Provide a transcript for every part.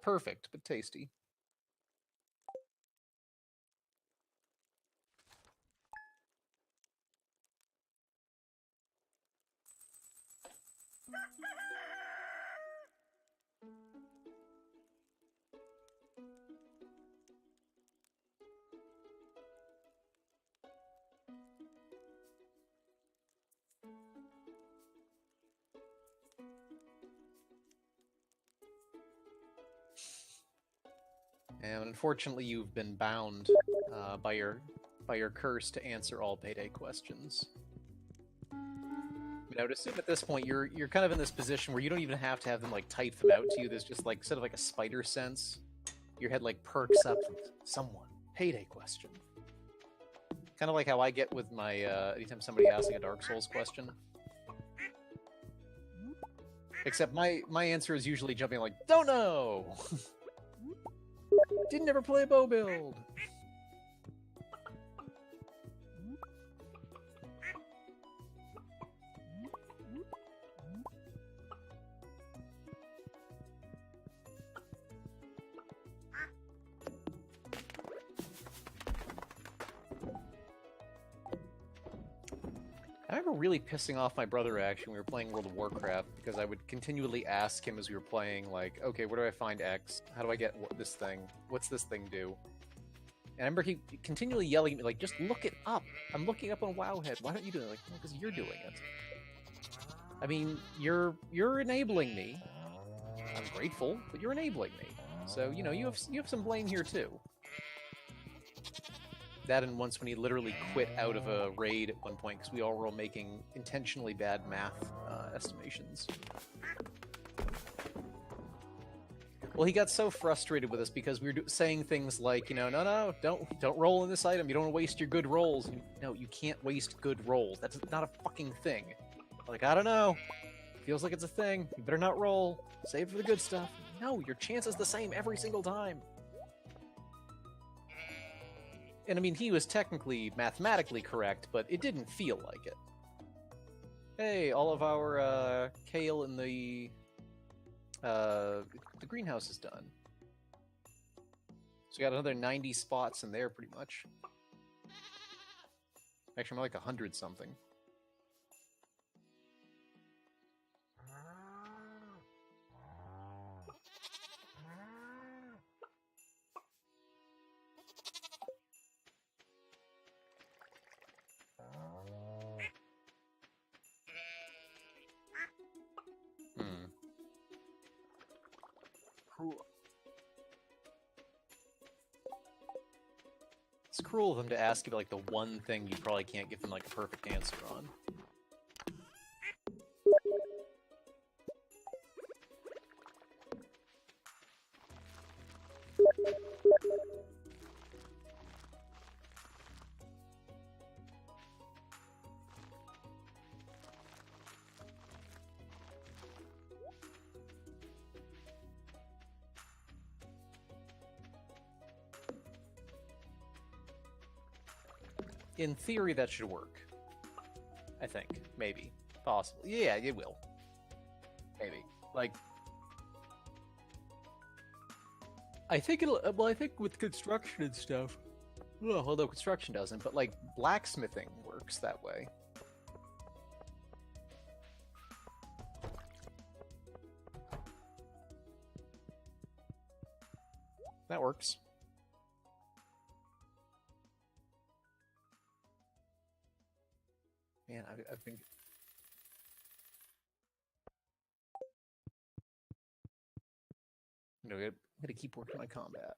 perfect, but tasty. And unfortunately, you've been bound by your curse to answer all payday questions. I would assume at this point you're kind of in this position where you don't even have to have them like type them out to you. There's just like sort of like a spider sense. Your head like perks up with someone payday question. Kind of like how I get with my anytime somebody asks me a Dark Souls question. Except my answer is usually jumping like, don't know. Didn't ever play a bow build. I remember really pissing off my brother, actually, when we were playing World of Warcraft, because I would continually ask him as we were playing, like, okay, where do I find X? How do I get this thing? What's this thing do? And I remember he continually yelling at me, like, just look it up. I'm looking up on Wowhead. Why don't you do it? Like, well, because you're doing it. I mean, you're enabling me. I'm grateful, but you're enabling me. So, you know, you have some blame here, too. That and once when he literally quit out of a raid at one point because we all were making intentionally bad math estimations. Well, he got so frustrated with us because we were saying things like, you know, no, don't roll in this item. You don't want to waste your good rolls. No, you can't waste good rolls. That's not a fucking thing. Like, I don't know. Feels like it's a thing. You better not roll. Save for the good stuff. No, your chance is the same every single time. And I mean, he was technically, mathematically correct, but it didn't feel like it. Hey, all of our kale in the greenhouse is done. So we got another 90 spots in there, pretty much. Actually, more like 100 something. It's cruel of them to ask you like the one thing you probably can't give them like a perfect answer on. In theory, that should work. I think. Maybe. Possibly. Yeah, it will. Maybe. Like... I think it'll... Well, I think with construction and stuff... Well, although construction doesn't, but, like, blacksmithing works that way. That works. Man, I've been... I'm gonna keep working on combat.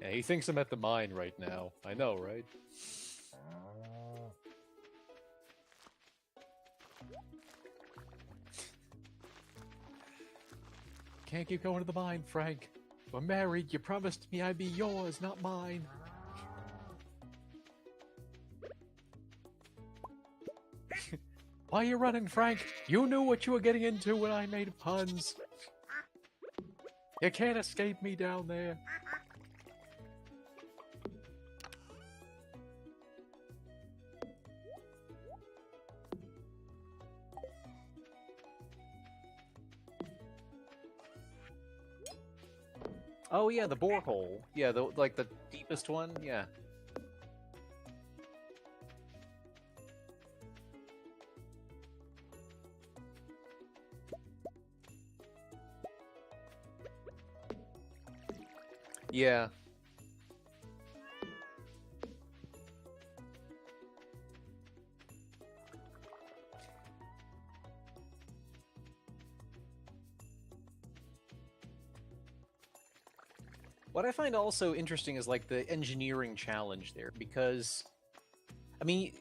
Yeah, he thinks I'm at the mine right now. I know, right? can't keep going to the mine, Frank. We're married. You promised me I'd be yours, not mine. Why are you running, Frank? You knew what you were getting into when I made puns. You can't escape me down there. Oh yeah, the borehole. Yeah, like the deepest one. Yeah. Yeah. What I find also interesting is like the engineering challenge there, because I mean,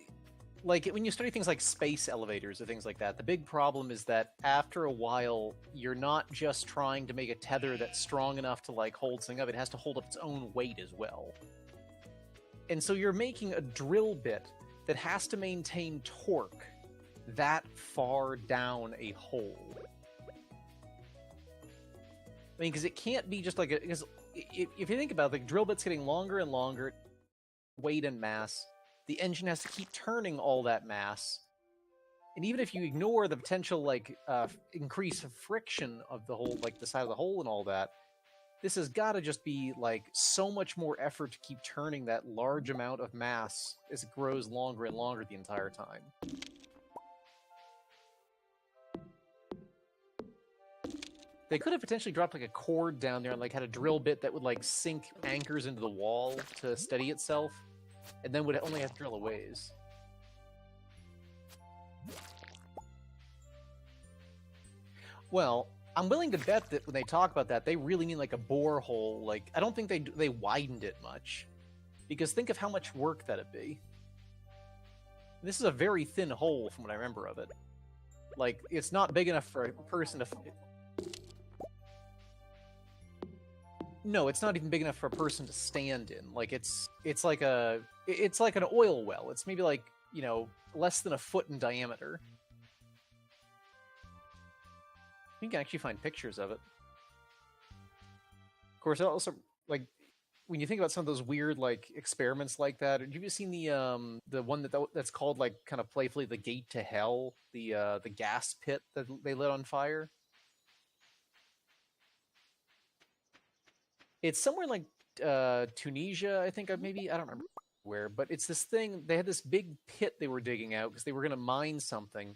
like when you study things like space elevators or things like that, the big problem is that after a while, you're not just trying to make a tether that's strong enough to like hold something up, it has to hold up its own weight as well. And so you're making a drill bit that has to maintain torque that far down a hole. I mean, because it can't be just like a... Because if you think about it, the drill bit's getting longer and longer, weight and mass, the engine has to keep turning all that mass. And even if you ignore the potential, like, increase of friction of the hole, like the side of the hole and all that, this has got to just be, like, so much more effort to keep turning that large amount of mass as it grows longer and longer the entire time. They could have potentially dropped, like, a cord down there and, like, had a drill bit that would, like, sink anchors into the wall to steady itself, and then would only have to drill a ways. Well, I'm willing to bet that when they talk about that, they really mean like a borehole. Like, I don't think they widened it much, because think of how much work that'd be. This is a very thin hole from what I remember of it. Like, it's not big enough for a person to... No, it's not even big enough for a person to stand in. Like, it's like an oil well. It's maybe like, you know, less than a foot in diameter. You can actually find pictures of it. Of course, also, like, when you think about some of those weird, like, experiments like that, have you seen the one that's called, like, kind of playfully the Gate to Hell, the gas pit that they lit on fire? It's somewhere in, like, Tunisia, I think, maybe, I don't remember where, but it's this thing, they had this big pit they were digging out because they were going to mine something,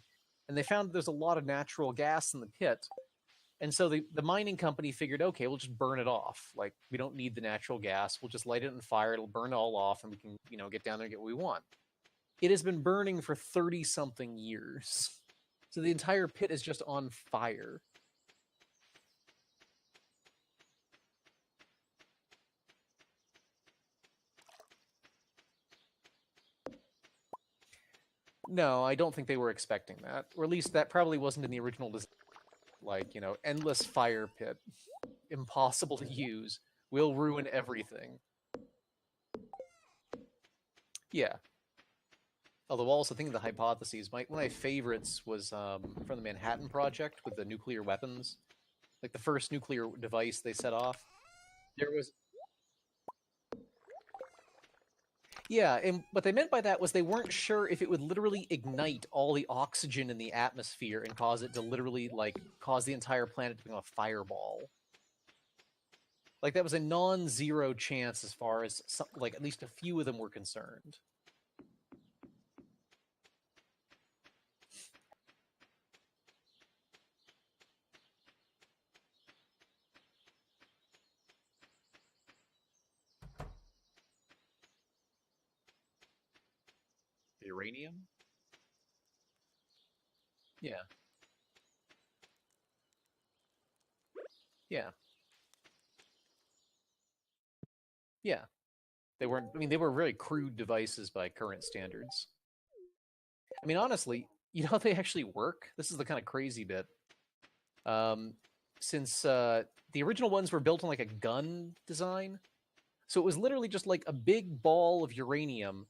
and they found there's a lot of natural gas in the pit. And so the mining company figured, okay, we'll just burn it off. Like, we don't need the natural gas. We'll just light it on fire. It'll burn it all off, and we can, you know, get down there and get what we want. It has been burning for 30-something years. So the entire pit is just on fire. No, I don't think they were expecting that. Or at least that probably wasn't in the original design. Like, you know, endless fire pit. Impossible to use. Will ruin everything. Yeah. Although also thinking of the hypotheses, one of my favorites was from the Manhattan Project with the nuclear weapons. Like the first nuclear device they set off. There was... Yeah, and what they meant by that was they weren't sure if it would literally ignite all the oxygen in the atmosphere and cause it to literally, like, cause the entire planet to become a fireball. Like, that was a non-zero chance as far as, like, at least a few of them were concerned. Uranium? Yeah. Yeah. Yeah. They weren't... I mean, they were very crude devices by current standards. I mean, honestly, you know how they actually work? This is the kind of crazy bit. since the original ones were built on like a gun design, so it was literally just like a big ball of uranium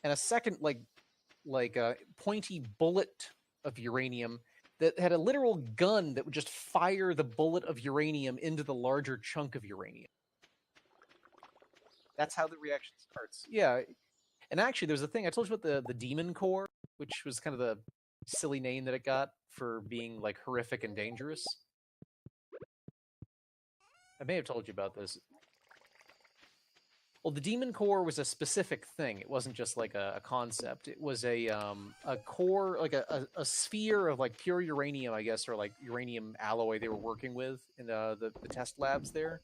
and a second like a pointy bullet of uranium that had a literal gun that would just fire the bullet of uranium into the larger chunk of uranium. That's how the reaction starts. Yeah, and actually, there's a thing I told you about the demon core, which was kind of the silly name that it got for being like horrific and dangerous. I may have told you about this. Well, the demon core was a specific thing. It wasn't just like a concept. It was a core, like a sphere of like pure uranium, I guess, or like uranium alloy they were working with in the test labs there.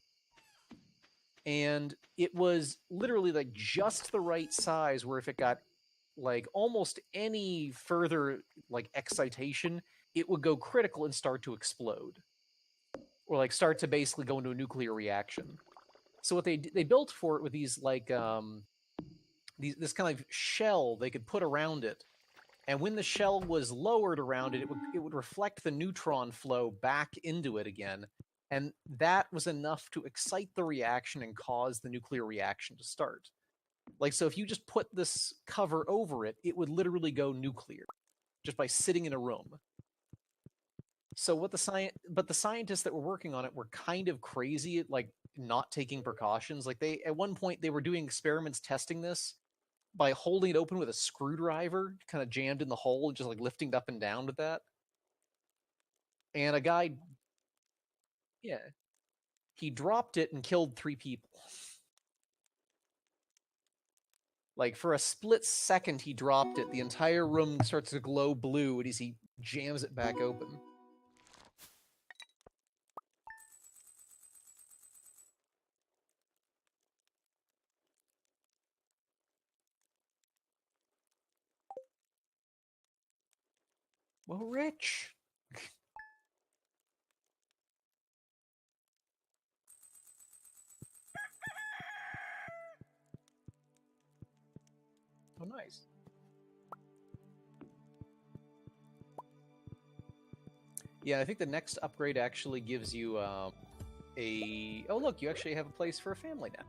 And it was literally like just the right size where if it got like almost any further like excitation, it would go critical and start to explode, or like start to basically go into a nuclear reaction. So what they built for it with these like this kind of shell they could put around it, and when the shell was lowered around it, it would reflect the neutron flow back into it again, and that was enough to excite the reaction and cause the nuclear reaction to start. Like, so if you just put this cover over it, it would literally go nuclear just by sitting in a room. So what the scientists that were working on it were kind of crazy at like not taking precautions. Like they at one point they were doing experiments testing this by holding it open with a screwdriver, kind of jammed in the hole, and just like lifting it up and down with that. And a guy, yeah, he dropped it and killed 3 people. Like for a split second, he dropped it. The entire room starts to glow blue as he jams it back open. Well, Rich. Oh, nice. Yeah, I think the next upgrade actually gives you a... Oh, look, you actually have a place for a family now.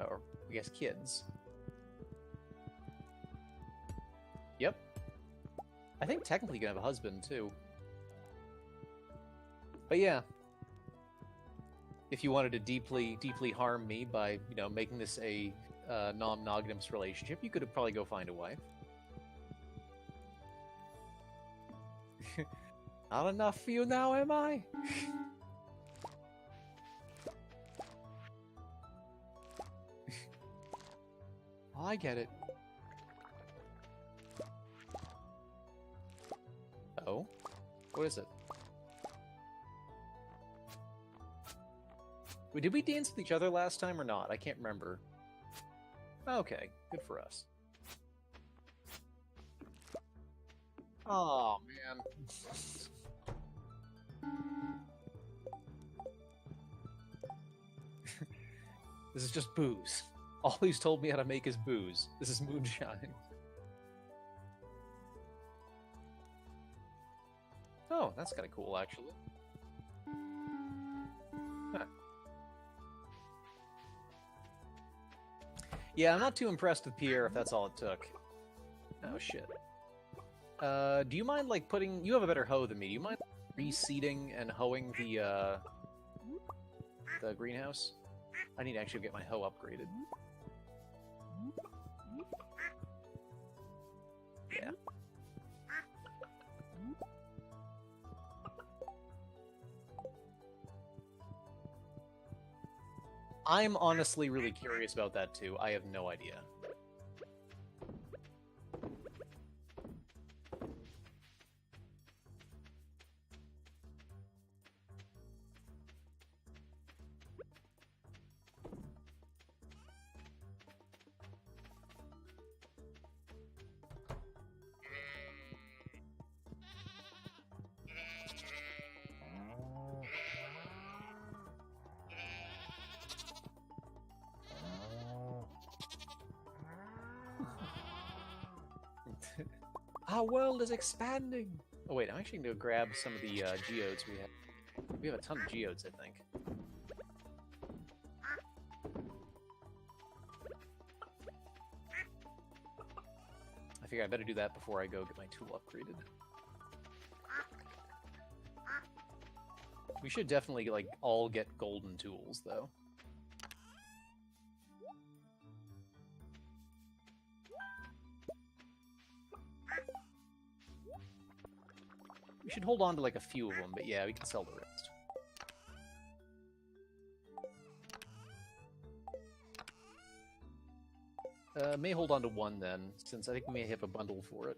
Or, I guess, kids. Yep. I think technically you can have a husband, too. But yeah. If you wanted to deeply, deeply harm me by, you know, making this a non-monogamous relationship, you could probably go find a wife. Not enough for you now, am I? Oh, I get it. Oh? What is it? Wait, did we dance with each other last time or not? I can't remember. Okay, good for us. Oh, man. This is just booze. All he's told me how to make is booze. This is moonshine. Oh, that's kind of cool, actually. Huh. Yeah, I'm not too impressed with Pierre if that's all it took. Oh, shit. Do you mind, like, putting... You have a better hoe than me. Do you mind reseeding and hoeing the greenhouse? I need to actually get my hoe upgraded. Yeah. I'm honestly really curious about that, too. I have no idea. Our world is expanding! Oh wait, I'm actually going to grab some of the geodes we have. We have a ton of geodes, I think. I figure I better do that before I go get my tool upgraded. We should definitely, like, all get golden tools, though. We should hold on to, like, a few of them, but yeah, we can sell the rest. May hold on to one, then, since I think we may have a bundle for it.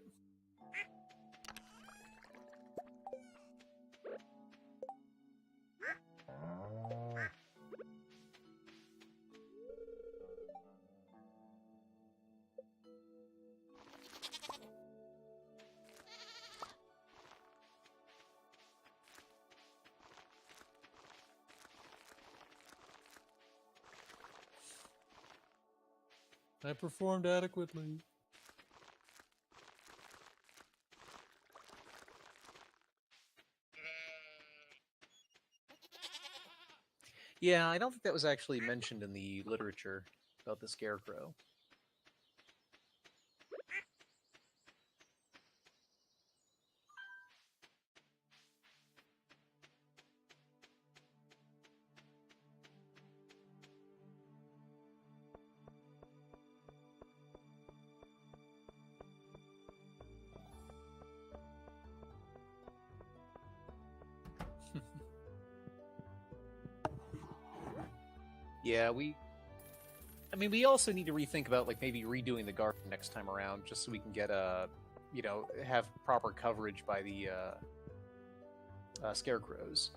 I performed adequately. Yeah, I don't think that was actually mentioned in the literature about the scarecrow. Yeah, I mean, we also need to rethink about, like, maybe redoing the garden next time around, just so we can get, you know, have proper coverage by the, scarecrows.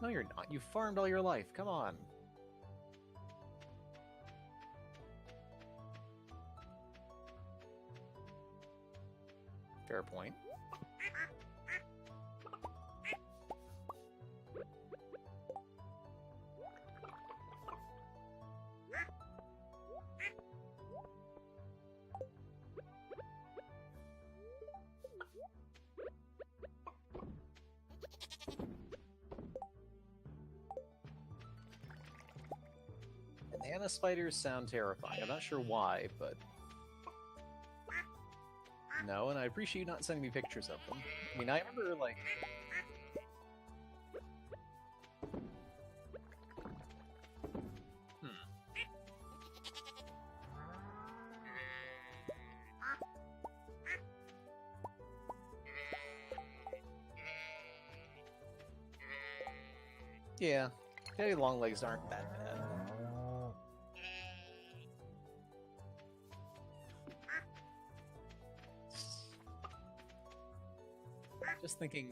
No, you're not. You farmed all your life. Come on. Fair point. Banana spiders sound terrifying. I'm not sure why, but... No, and I appreciate you not sending me pictures of them. I mean, I remember, like... Yeah, daddy long legs aren't that bad. Just thinking,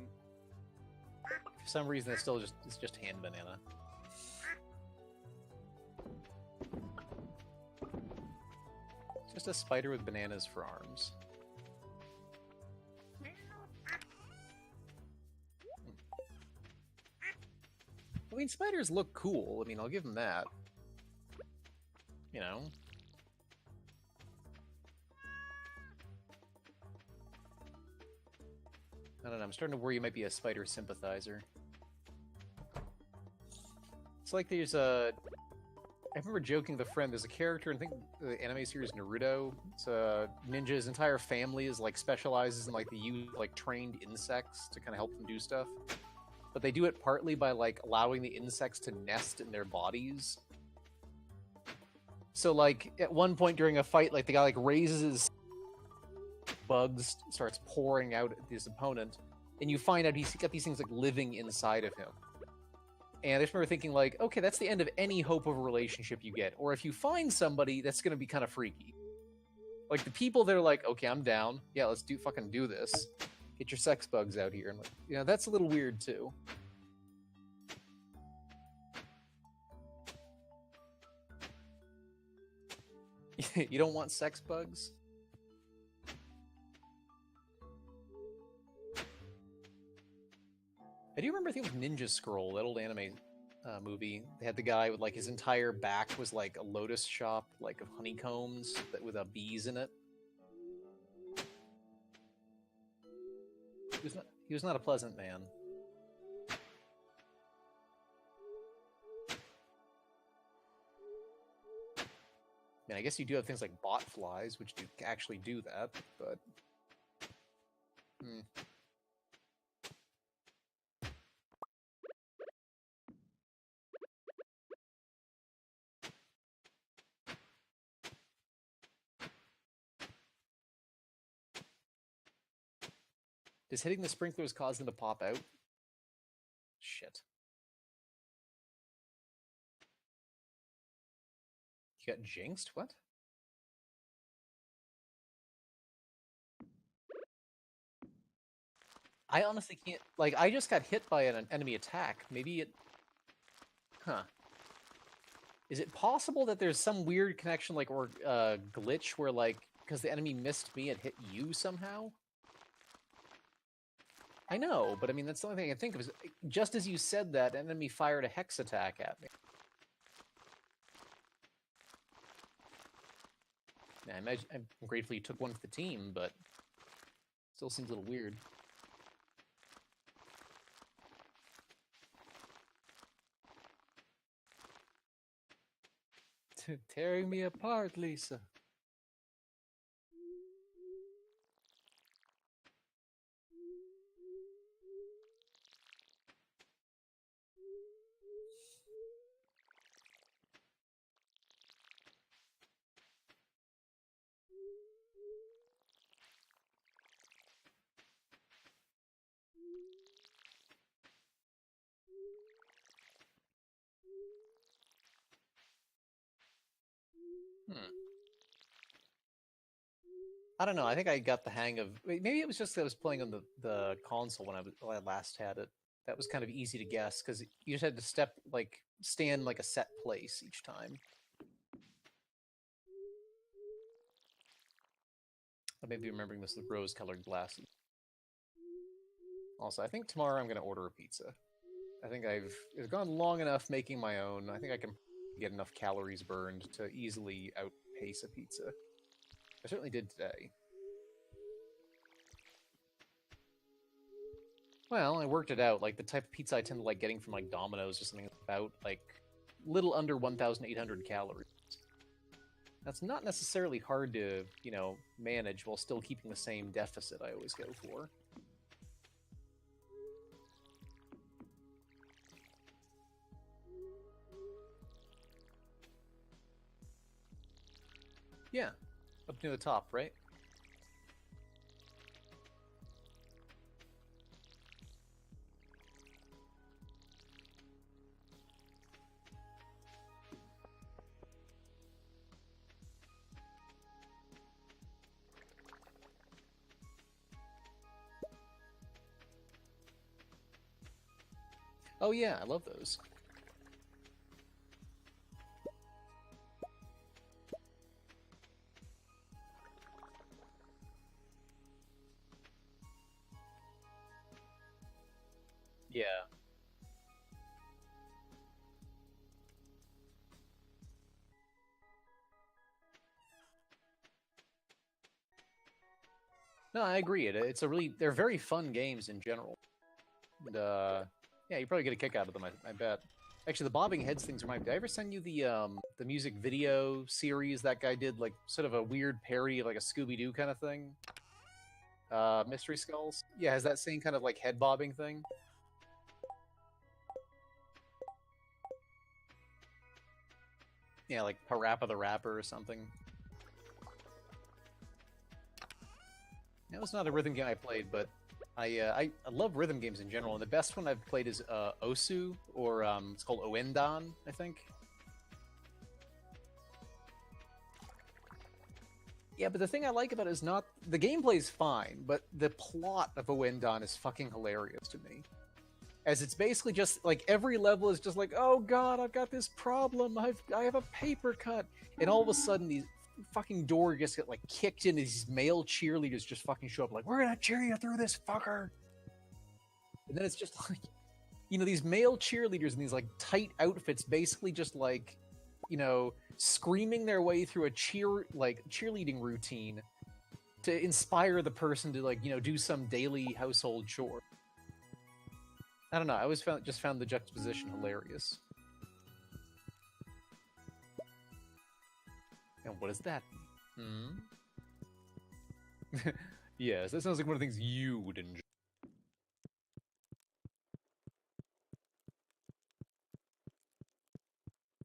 for some reason it's just hand banana. It's just a spider with bananas for arms. I mean, spiders look cool. I mean, I'll give them that. You know? I don't know, I'm starting to worry you might be a spider sympathizer. It's like there's a... I remember joking with a friend, there's a character in, I think, the anime series Naruto. It's a ninja's entire family is, like, specializes in, like, the use of, like, trained insects to kind of help them do stuff. But they do it partly by, like, allowing the insects to nest in their bodies. So, like, at one point during a fight, like, the guy, like, raises his bugs, starts pouring out at his opponent, and you find out he's got these things, like, living inside of him. And I just remember thinking, like, okay, that's the end of any hope of a relationship you get. Or if you find somebody, that's gonna be kind of freaky. Like, the people that are like, okay, I'm down. Yeah, let's fucking do this. Get your sex bugs out here. And, like, you know, that's a little weird, too. You don't want sex bugs? I do remember, I think it was Ninja Scroll, that old anime movie. They had the guy with, like, his entire back was like a lotus shop, like, of honeycombs, but with bees in it. He was not a pleasant man. I mean, I guess you do have things like bot flies, which do actually do that, but... Does hitting the sprinklers cause them to pop out? Shit. You got jinxed? What? I honestly can't... Like, I just got hit by an enemy attack. Maybe it... Huh. Is it possible that there's some weird connection, like, or glitch where, like, because the enemy missed me, it hit you somehow? I know, but I mean, that's the only thing I can think of. Is just as you said that, an enemy fired a hex attack at me. Now, I'm grateful you took one for the team, but still seems a little weird. Tearing me apart, Lisa. I don't know. I think I got the hang of... Maybe it was just that I was playing on the console when I last had it. That was kind of easy to guess, because you just had to stand like a set place each time. I may be remembering this with rose-colored glasses. Also, I think tomorrow I'm going to order a pizza. I think it's gone long enough making my own. I think I can get enough calories burned to easily outpace a pizza. I certainly did today. Well, I worked it out. Like, the type of pizza I tend to like getting from, like, Domino's or something about, like, little under 1,800 calories. That's not necessarily hard to, you know, manage while still keeping the same deficit I always go for. Yeah, up near the top, right? Oh yeah, I love those. Yeah. No, I agree. It's a really... They're very fun games in general. And, yeah, you probably get a kick out of them, I bet. Actually, the bobbing heads things remind me. Did I ever send you the music video series that guy did? Like, sort of a weird parody of, like, a Scooby-Doo kind of thing? Mystery Skulls? Yeah, has that same kind of, like, head bobbing thing? Yeah, like Parappa the Rapper or something. That was not a rhythm game I played, but I love rhythm games in general, and the best one I've played is Osu, or it's called Oendan, I think. Yeah, but the thing I like about it is not... The gameplay's fine, but the plot of Oendan is fucking hilarious to me. As it's basically just, like, every level is just like, oh god, I've got this problem, I have a paper cut, and all of a sudden these fucking door just get, like, kicked in, these male cheerleaders just fucking show up, like, we're gonna cheer you through this, fucker! And then it's just like, you know, these male cheerleaders in these, like, tight outfits basically just, like, you know, screaming their way through a cheerleading routine, to inspire the person to, like, you know, do some daily household chore. I don't know. I always just found the juxtaposition hilarious. And what is that? Hmm? Yes, that sounds like one of the things you would enjoy.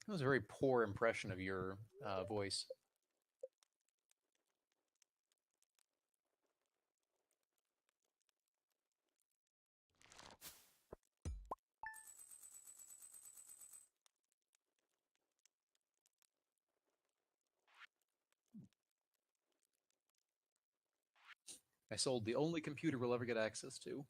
That was a very poor impression of your voice. I sold the only computer we'll ever get access to.